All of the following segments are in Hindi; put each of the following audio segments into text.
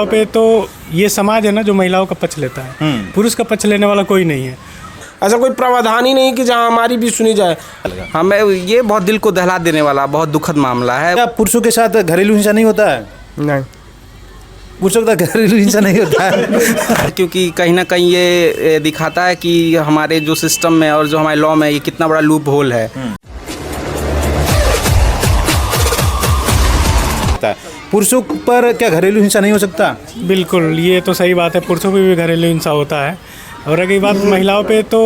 महिलाओं पे तो ये समाज है ना जो महिलाओं का पक्ष लेता है, पुरुष का पक्ष लेने वाला कोई नहीं है। ऐसा कोई प्रावधान ही नहीं कि जहां हमारी भी सुनी जाए। हमें ये बहुत दिल को दहला देने वाला बहुत दुखद मामला है। क्या पुरुषों के साथ घरेलू हिंसा नहीं होता है? नहीं, पुरुषों का घरेलू हिंसा नहीं होता है क्योंकि कहीं ना कहीं ये दिखाता है कि हमारे जो सिस्टम में और जो हमारे लॉ में ये कितना बड़ा लूप होल है। पुरुषों पर क्या घरेलू हिंसा नहीं हो सकता? बिल्कुल, ये तो सही बात है, पुरुषों पे भी घरेलू हिंसा होता है। और रही बात महिलाओं पे तो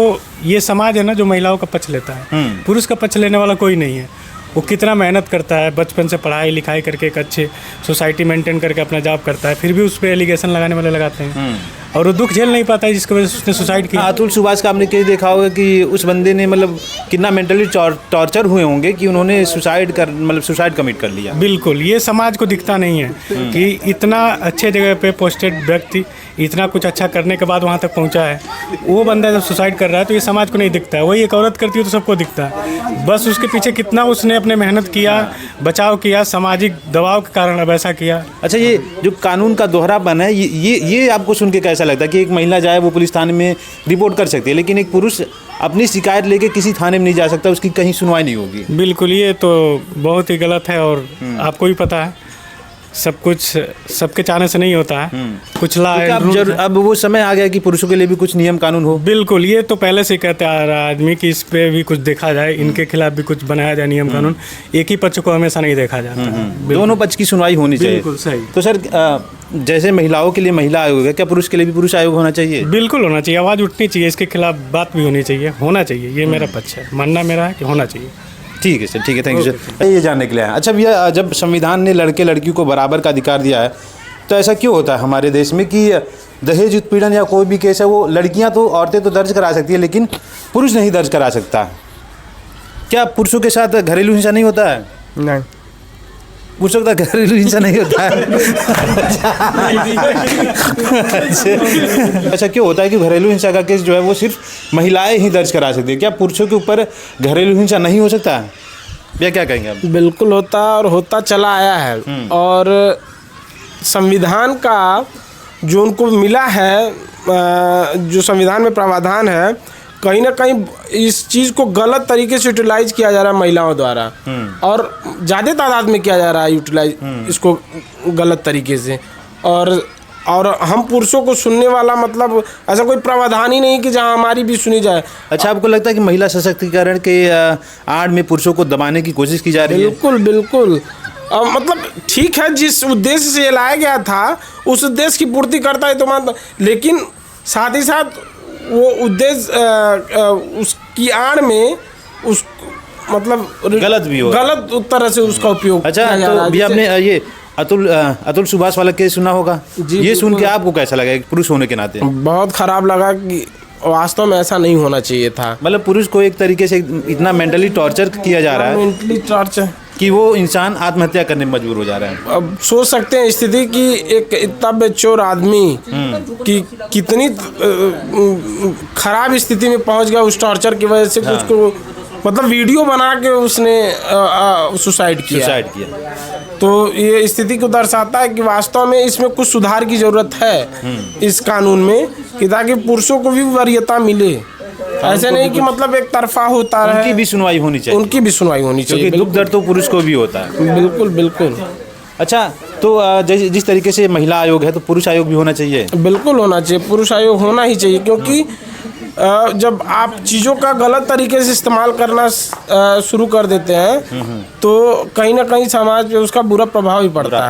ये समाज है ना जो महिलाओं का पक्ष लेता है, पुरुष का पक्ष लेने वाला कोई नहीं है। वो कितना मेहनत करता है, बचपन से पढ़ाई लिखाई करके एक अच्छे सोसाइटी मेंटेन करके अपना जॉब करता है, फिर भी उस पर एलिगेशन लगाने वाले लगाते हैं और वो दुख झेल नहीं पाता है जिसकी वजह से उसने सुसाइड किया। अतुल सुभाष का आपने कहीं देखा होगा कि उस बंदे ने मतलब कितना मेंटली टॉर्चर हुए होंगे कि उन्होंने सुसाइड कमिट कर लिया। बिल्कुल, ये समाज को दिखता नहीं है कि इतना अच्छे जगह पे पोस्टेड व्यक्ति इतना कुछ अच्छा करने के बाद वहाँ तक पहुँचा है, वो बंदा जब सुसाइड कर रहा है तो ये समाज को नहीं दिखता है। वही एक औरत करती है तो सबको दिखता है, बस उसके पीछे कितना उसने अपने मेहनत किया, बचाव किया, सामाजिक दबाव के कारण अब ऐसा किया। अच्छा, ये जो कानून का दोहरापन है ये आपको सुन के कैसा लगता है कि एक महिला जाए वो पुलिस थाने में रिपोर्ट कर सकती है, लेकिन एक पुरुष अपनी शिकायत लेके किसी थाने में नहीं जा सकता, उसकी कहीं सुनवाई नहीं होगी? बिल्कुल, ये तो बहुत ही गलत है और आपको भी पता है सब कुछ सबके चाहने से नहीं होता है, कुछ ला अब वो समय आ गया कि पुरुषों के लिए भी कुछ नियम कानून हो। बिल्कुल, ये तो पहले से कहते आ रहा है आदमी कि इस पे भी कुछ देखा जाए, इनके खिलाफ भी कुछ बनाया जाए नियम कानून। एक ही पक्ष को हमेशा नहीं देखा जाता है, दोनों पक्ष की सुनवाई होनी चाहिए। बिल्कुल सही। तो सर, जैसे महिलाओं के लिए महिला आयोग है, क्या पुरुष के लिए भी पुरुष आयोग होना चाहिए? बिल्कुल होना चाहिए, आवाज़ उठनी चाहिए, इसके खिलाफ बात भी होनी चाहिए, होना चाहिए। ये मेरा पक्ष है, मानना मेरा है कि होना चाहिए। ठीक है सर, ठीक है, थैंक यू सर। ये जानने के लिए अच्छा भैया, जब संविधान ने लड़के लड़कियों को बराबर का अधिकार दिया है तो ऐसा क्यों होता है हमारे देश में कि दहेज उत्पीड़न या कोई भी केस है वो लड़कियां तो औरतें तो दर्ज करा सकती है लेकिन पुरुष नहीं दर्ज करा सकता? क्या पुरुषों के साथ घरेलू हिंसा नहीं होता है? नहीं, पुरुषों का घरेलू हिंसा नहीं होता है अच्छा, क्यों होता है कि घरेलू हिंसा का केस जो है वो सिर्फ महिलाएं ही दर्ज करा सकती है? क्या पुरुषों के ऊपर घरेलू हिंसा नहीं हो सकता है? या क्या कहेंगे आप? बिल्कुल होता और होता चला आया है। और संविधान का जो उनको मिला है, जो संविधान में प्रावधान है, कहीं ना कहीं इस चीज़ को गलत तरीके से यूटिलाइज किया जा रहा है महिलाओं द्वारा और ज़्यादा तादाद में किया जा रहा है यूटिलाइज इसको गलत तरीके से। और हम पुरुषों को सुनने वाला मतलब ऐसा कोई प्रावधान ही नहीं कि जहां हमारी भी सुनी जाए। अच्छा, आपको लगता है कि महिला सशक्तिकरण के आड़ में पुरुषों को दबाने की कोशिश की जा रही है? बिल्कुल बिल्कुल। मतलब ठीक है, जिस उद्देश्य से ये लाया गया था उस उद्देश्य की पूर्ति करता है तो मतलब, लेकिन साथ ही साथ वो उद्देश्य उसकी आड़ में उस मतलब गलत भी हो, गलत तरह से उसका उपयोग। अच्छा, तो भी आपने ये अतुल सुभाष वाला केस सुना होगा, ये सुन के आपको कैसा लगा एक पुरुष होने के नाते? बहुत खराब लगा कि वास्तव में ऐसा नहीं होना चाहिए था। मतलब पुरुष को एक तरीके से इतना मेंटली टॉर्चर किया जा रहा है, मेंटली टॉर्चर, कि वो इंसान आत्महत्या करने में मजबूर हो जा रहा है। अब सोच सकते हैं स्थिति कि एक इतना बेचोर आदमी की कितनी खराब स्थिति में पहुंच गया उस टॉर्चर की वजह से कि उसको मतलब वीडियो बना के उसने सुसाइड किया। तो ये स्थिति को दर्शाता है कि वास्तव में इसमें कुछ सुधार की जरूरत है इस कानून में, कि ताकि पुरुषों को भी वरीयता मिले। ऐसे नहीं कि मतलब एक तरफा होता रहे, उनकी भी सुनवाई होनी चाहिए। उनकी भी सुनवाई होनी चाहिए, दुख दर्द तो पुरुष को भी होता है। बिल्कुल बिल्कुल। अच्छा, तो जिस तरीके से महिला आयोग है तो पुरुष आयोग भी होना चाहिए? बिल्कुल होना चाहिए, पुरुष आयोग होना ही चाहिए, क्योंकि जब आप चीज़ों का गलत तरीके से इस्तेमाल करना शुरू कर देते हैं तो कहीं ना कहीं समाज पे उसका बुरा प्रभाव ही पड़ता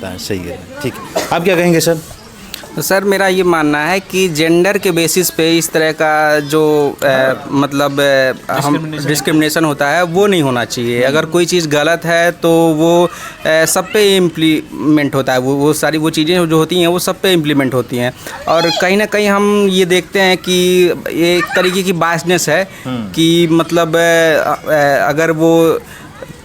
है। सही है, ठीक है। आप क्या कहेंगे सर? सर, मेरा ये मानना है कि जेंडर के बेसिस पे इस तरह का जो मतलब हम डिस्क्रिमिनेशन होता है वो नहीं होना चाहिए। अगर कोई चीज़ गलत है तो वो सब पे इम्प्लीमेंट होता है, वो सारी वो चीज़ें जो होती हैं वो सब पे इम्प्लीमेंट होती हैं। और कहीं ना कहीं हम ये देखते हैं कि एक तरीके की बायसनेस है कि मतलब अगर वो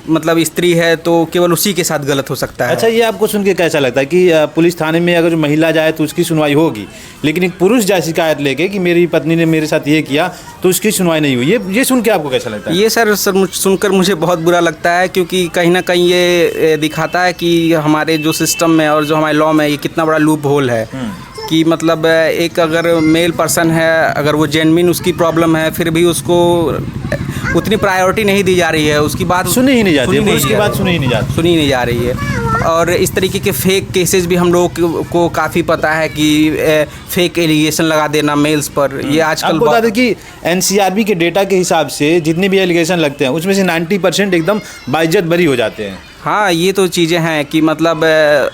मतलब स्त्री है तो केवल उसी के साथ गलत हो सकता है। अच्छा, ये आपको सुन के कैसा लगता है कि पुलिस थाने में अगर जो महिला जाए तो उसकी सुनवाई होगी, लेकिन एक पुरुष जाए शिकायत लेके कि मेरी पत्नी ने मेरे साथ ये किया तो उसकी सुनवाई नहीं हुई, ये सुन के आपको कैसा लगता है? ये सर सुनकर मुझे बहुत बुरा लगता है, क्योंकि कहीं ना कहीं ये दिखाता है कि हमारे जो सिस्टम में और जो हमारे लॉ में ये कितना बड़ा लूप होल है। कि मतलब एक अगर मेल पर्सन है, अगर वो जेन्युइन उसकी प्रॉब्लम है, फिर भी उसको उतनी प्रायोरिटी नहीं दी जा रही है, उसकी बात सुनी ही नहीं जाती है, उसकी बात सुनी ही नहीं जाती, सुनी नहीं जा रही है। और इस तरीके के फेक केसेस भी हम लोगों को काफ़ी पता है कि फेक एलिगेशन लगा देना मेल्स पर, ये आजकल आपको बता दें कि एनसीआरबी के डेटा के हिसाब से जितने भी एलिगेशन लगते हैं उसमें से 90% एकदम बाइज्जत बरी हो जाते हैं। हाँ, ये तो चीज़ें हैं कि मतलब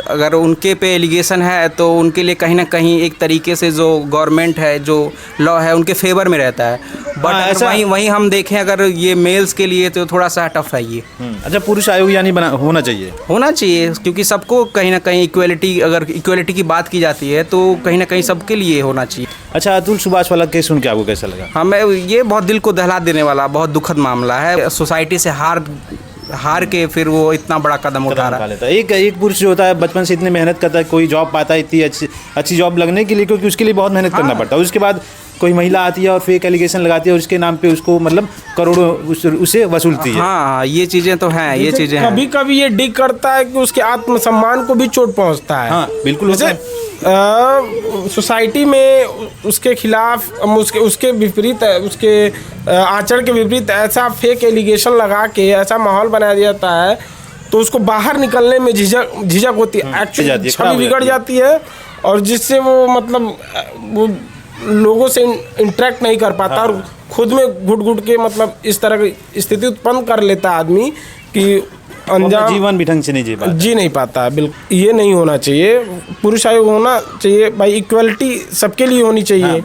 अगर उनके पे एलिगेशन है तो उनके लिए कहीं ना कहीं एक तरीके से जो गवर्नमेंट है, जो लॉ है, उनके फेवर में रहता है। बट ऐसा वहीं हम देखें अगर ये मेल्स के लिए तो थोड़ा सा टफ है ये। अच्छा, पुरुष आयोग यानी होना चाहिए, क्योंकि सबको कहीं ना कहीं इक्वलिटी, अगर इक्वलिटी की बात की जाती है तो कहीं ना कहीं सबके लिए होना चाहिए। अच्छा, अतुल सुभाष वाला केस सुन के आपको कैसा लगा? हमें ये बहुत दिल को दहला देने वाला बहुत दुखद मामला है। सोसाइटी से हार के फिर वो इतना बड़ा कदम उठा रहा है। एक पुरुष जो होता है बचपन से इतनी मेहनत करता है, कोई जॉब पाता है इतनी अच्छी जॉब लगने के लिए, क्योंकि उसके लिए बहुत मेहनत करना पड़ता है। उसके बाद कोई महिला आती है और फेक एलिगेशन लगाती है और उसके नाम पे उसको मतलब करोड़ों उसे वसूलती है। हाँ, ये चीज़ें तो हैं, ये चीज़ें हैं। कभी कभी ये डिग करता है कि उसके आत्मसम्मान को भी चोट पहुंचता है। हाँ, बिल्कुल। जैसे सोसाइटी में उसके खिलाफ उसके विपरीत, उसके आचरण के विपरीत ऐसा फेक एलिगेशन लगा के ऐसा माहौल बना दिया जाता है तो उसको बाहर निकलने में झिझक होती है, एक्चुअली छवि बिगड़ जाती है, और जिससे वो मतलब वो लोगों से इंटरेक्ट नहीं कर पाता। और खुद में घुट के मतलब इस तरह की स्थिति उत्पन्न कर लेता आदमी कि अंजाम जीवन भी ढंग से नहीं जी नहीं पाता। बिल्कुल ये नहीं होना चाहिए। पुरुष आयोग होना चाहिए भाई, इक्वलिटी सबके लिए होनी चाहिए।